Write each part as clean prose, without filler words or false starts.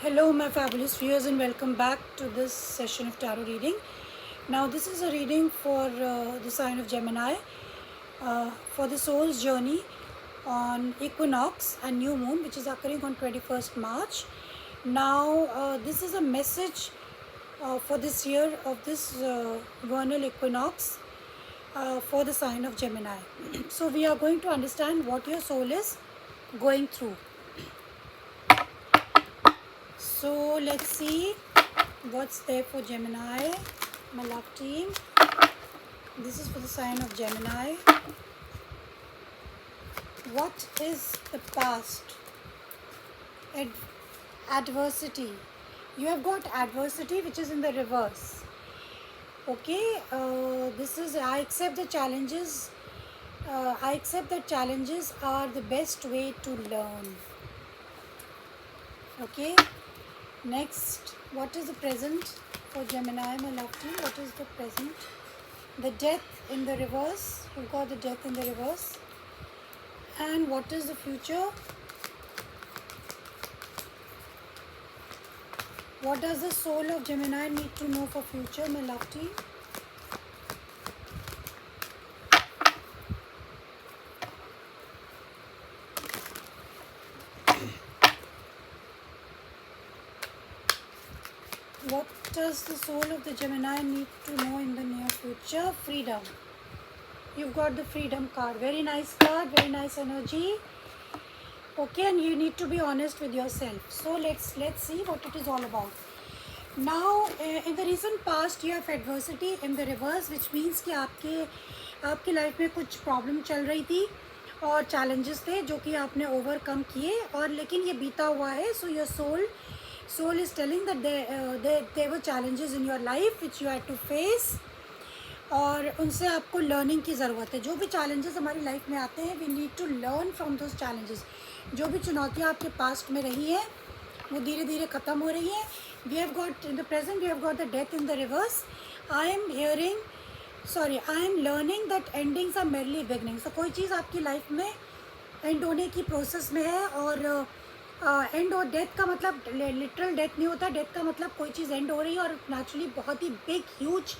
Hello, my fabulous viewers, and welcome back to this session of tarot reading. Now, this is a reading for the sign of Gemini for the soul's journey on equinox and new moon, which is occurring on 21st March. Now, this is a message for this year of this vernal equinox for the sign of Gemini. So, we are going to understand what your soul is going through. So let's see what's there for Gemini, my love team. This is for the sign of Gemini. What is the past? Adversity. You have got adversity, which is in the reverse. Okay, this is, I accept the challenges. I accept that challenges are the best way to learn. Okay. Next, what is the present for Gemini, my love team? What is the present? The death in the reverse. You've got the death in the reverse. And what is the future? What does the soul of Gemini need to know for future, my love team? What does the soul of the Gemini need to know in the near future? Freedom. You've got the freedom card. Very nice card, very nice energy. Okay, and you need to be honest with yourself. So let's see what it is all about. Now, in the recent past, you have adversity in the reverse, which means कि आपके life में कुछ problem चल रही थी और challenges थे जो कि आपने ओवरकम किए, और लेकिन ये बीता हुआ है. So your soul is telling that there were challenges in your life which you had to face, और उनसे आपको लर्निंग की ज़रूरत है. जो भी चैलेंजेस हमारी लाइफ में आते हैं, we need to learn from those challenges. जो भी चुनौतियाँ आपके पास्ट में रही हैं वो धीरे धीरे ख़त्म हो रही हैं. We have got in the present, we have got the death in the reverse. I am learning that endings are merely beginnings. तो कोई चीज़ आपकी लाइफ में एंड होने की प्रोसेस में है, और एंड और डेथ का मतलब लिटरल डेथ नहीं होता. डेथ का मतलब कोई चीज़ एंड हो रही है, और नेचुरली बहुत ही बिग ह्यूज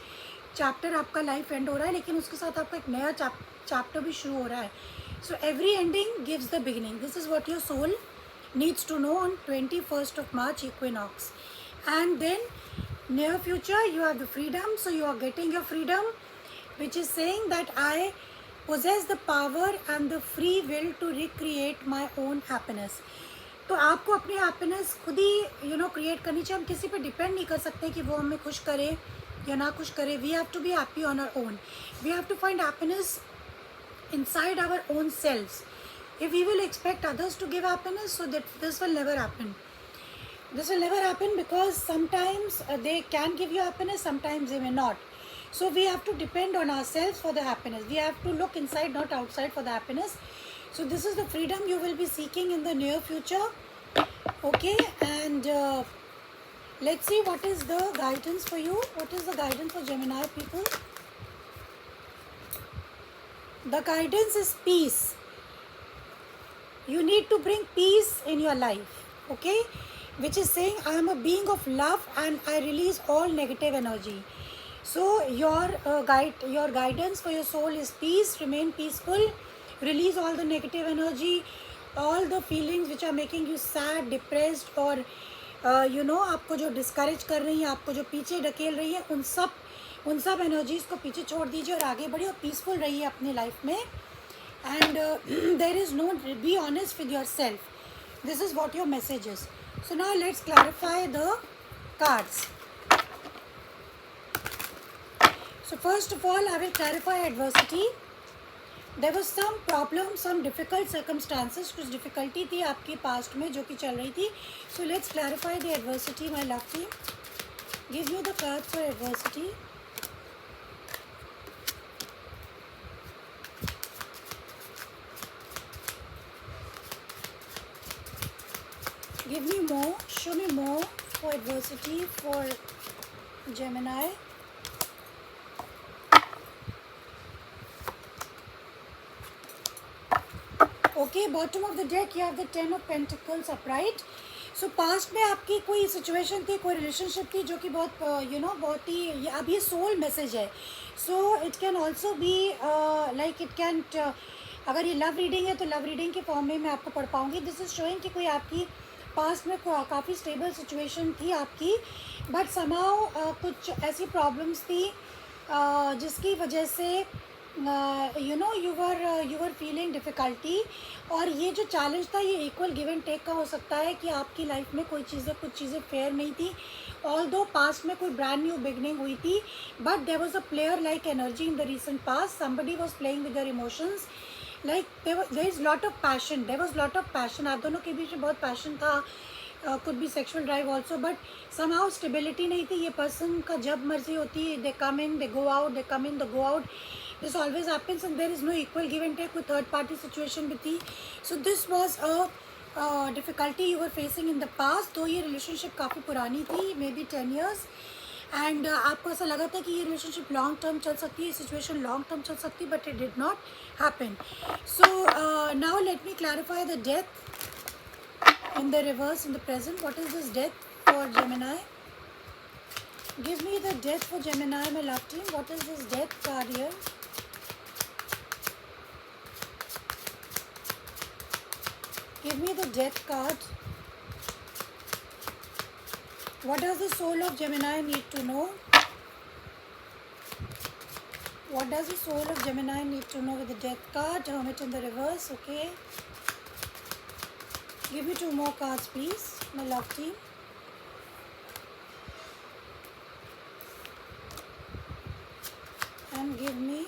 चैप्टर आपका लाइफ एंड हो रहा है, लेकिन उसके साथ आपका एक नया चैप्टर भी शुरू हो रहा है. So every ending gives the beginning. This is what your soul needs to know on 21st of March equinox. And then near future you have the freedom. So you are getting your freedom, which is saying that I possess the power and the free will to recreate my own happiness. तो आपको अपनी happiness खुद ही create करनी चाहिए. हम किसी पे depend नहीं कर सकते कि वो हमें खुश करे या ना खुश करे. We have to be happy on our own. We have to find happiness inside our own selves. If we will expect others to give happiness, so that this will never happen. This will never happen because sometimes they can give you happiness, sometimes they may not. So we have to depend on ourselves for the happiness. We have to look inside, not outside, for the happiness. So this is the freedom you will be seeking in the near future. Okay, and let's see what is the guidance for you. What is the guidance for Gemini people? The guidance is peace. You need to bring peace in your life, okay? Which is saying I am a being of love and I release all negative energy. So your guidance for your soul is peace. Remain peaceful. Release all the negative energy, all the feelings which are making you sad, depressed, और आपको जो discourage कर रही हैं, आपको जो पीछे ढकेल रही है, उन सब एनर्जीज़ को पीछे छोड़ दीजिए और आगे बढ़िए और पीसफुल रहिए अपनी लाइफ में. And there is no, be honest with yourself. This is what your message is. So now let's clarify the cards. So first of all, I will clarify adversity. There was some problem, some difficult circumstances. कुछ difficulty थी आपके past में जो कि चल रही थी. So let's clarify the adversity, my love team. Give you the cards for adversity. Give me more, show me more for adversity for Gemini. Okay, bottom of the deck you have the 10 of Pentacles upright. So past में आपकी कोई situation थी, कोई relationship थी जो कि बहुत बहुत ही, अब ये सोल मैसेज है. So it can also be like it can, अगर ये लव रीडिंग है तो लव रीडिंग के फॉर्म में मैं आपको पढ़ पाऊँगी. दिस इज़ शोइंग कि कोई आपकी पास्ट में काफ़ी स्टेबल सिचुएशन थी आपकी, बट समाउ कुछ ऐसी प्रॉब्लम्स थी जिसकी वजह से यू वर फीलिंग डिफ़िकल्टी. और ये जो चैलेंज था ये इक्वल गिव एंड टेक का हो सकता है कि आपकी लाइफ में कुछ चीज़ें फेयर नहीं थी, ऑल दो पास्ट में कोई ब्रांड न्यू बिगनिंग हुई थी, but there was a player like energy in the recent past. Somebody was playing with your emotions, like there is lot of passion, there was lot of passion. आप दोनों के बीच में बहुत passion था, could be sexual drive also, but somehow stability नहीं थी. ये पर्सन का जब मर्जी होती है, they come in, they go out, they come in, they go out. This always happens and there is no equal give and take with third party situation with the. So this was a difficulty you were facing in the past. तो ये relationship काफ़ी पुरानी थी, maybe 10 years. And आपको ऐसा लगा था कि ये relationship long term चल सकती है, situation long term चल सकती है, but it did not happen. So now let me clarify the death in the reverse in the present. What is this death for Gemini? Give me the death for Gemini, my love team. What is this death card here? Give me the death card. What does the soul of Gemini need to know? What does the soul of Gemini need to know with the death card? Hermit in the reverse, okay. Give me 2 more cards, please, my love team. And give me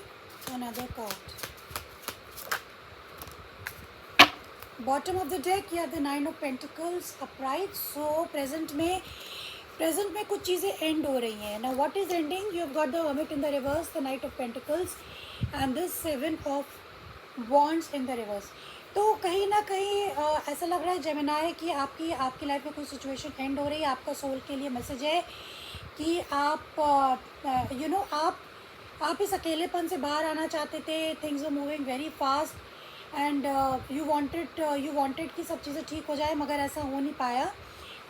another card. Bottom of the deck you have the 9 of Pentacles upright. So present में कुछ चीज़ें end हो रही हैं. Now what is ending? You have got the Hermit in the reverse, the Knight of Pentacles and the 7 of Wands in the reverse. तो कहीं ना कहीं ऐसा लग रहा है जेमिनाई कि आपकी लाइफ में कोई सिचुएशन एंड हो रही है. आपका सोल के लिए मैसेज है कि आप इस अकेलेपन से बाहर आना चाहते थे. Things are moving very fast and you wanted कि सब चीज़ें ठीक हो जाए, मगर ऐसा हो नहीं पाया.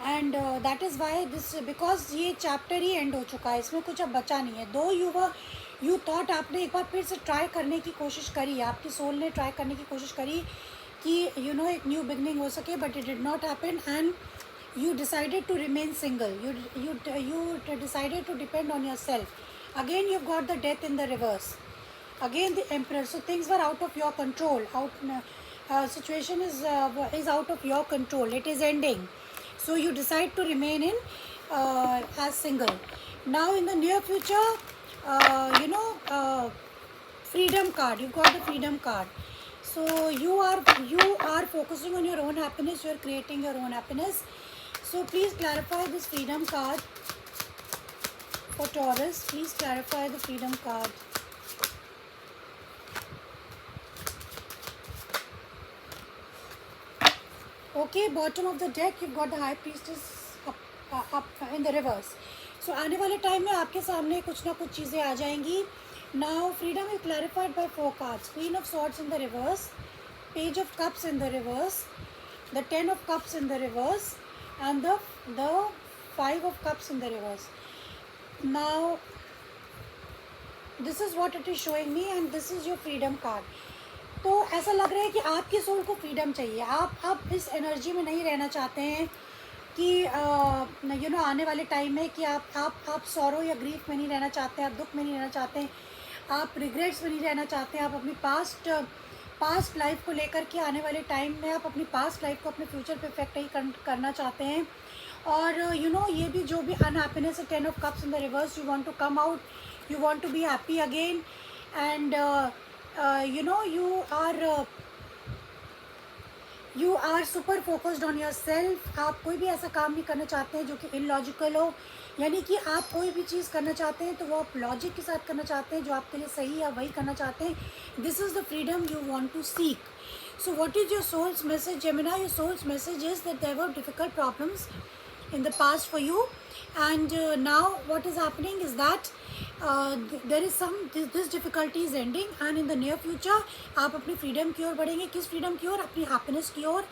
And that is why this, because ये चैप्टर ही एंड हो चुका है, इसमें कुछ अब बचा नहीं है. दो यू थॉट, आपने एक बार फिर से ट्राई करने की कोशिश करी, आपकी सोल ने ट्राई करने की कोशिश करी कि एक न्यू बिगनिंग हो सके, but it did not happen and you decided to remain single. You decided to depend on yourself. Again you've got the death in the reverse, again the Emperor. So things were out of your control. Situation is out of your control. It is ending, so you decide to remain in as single. Now in the near future, freedom card, you've got the freedom card. So you are focusing on your own happiness, you are creating your own happiness. So please clarify this freedom card for Taurus. Please clarify the freedom card. Okay, bottom of the deck you've got the High Priestess up in the reverse. So आने वाले time में आपके सामने कुछ ना कुछ चीज़ें आ जाएंगी. Now freedom is clarified by 4 cards. Queen of Swords in the reverse, Page of Cups in the reverse, the 10 of Cups in the reverse, and the 5 of Cups in the reverse. Now this is what it is showing me and this is your freedom card. तो ऐसा लग रहा है कि आपकी soul को freedom चाहिए. आप इस एनर्जी में नहीं रहना चाहते हैं कि आने वाले टाइम में कि आप सॉरो या ग्रीफ में नहीं रहना चाहते हैं, आप दुख में नहीं रहना चाहते हैं, आप रिग्रेट्स में नहीं रहना चाहते हैं. आप अपनी पास्ट लाइफ को लेकर के आने वाले टाइम में आप अपनी पास्ट लाइफ को अपने फ्यूचर पे इफेक्ट नहीं करना चाहते हैं. और ये भी जो भी अनहैप्पीनेस है, 10 of Cups in the reverse, you want to come out, you want to be happy again, and you are super focused on yourself. आप कोई भी ऐसा काम नहीं करना चाहते हैं जो कि इलॉजिकल हो, यानी कि आप कोई भी चीज़ करना चाहते हैं तो वो आप लॉजिक के साथ करना चाहते हैं, जो आपके लिए सही है वही करना चाहते हैं. This is the freedom you want to seek. So what is your soul's message Gemini? Your soul's message is that there were difficult problems in the past for you, and now what is happening is that there is this difficulty is ending, and in the near future आप अपनी freedom की ओर बढ़ेंगे. किस freedom की ओर? अपनी happiness की ओर.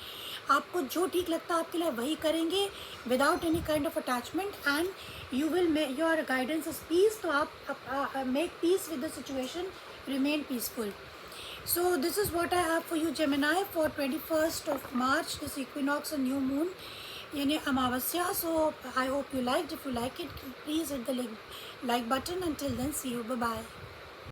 आपको जो ठीक लगता है आपके लिए वही करेंगे without any kind of attachment, and you will make your guidance is peace. तो आप make peace with the situation, remain peaceful. So this is what I have for you, Gemini, for 21st of March, this equinox and new moon, yani Amavasya. So I hope you liked. If you like it, please hit the like button. Until then, see you. Bye bye.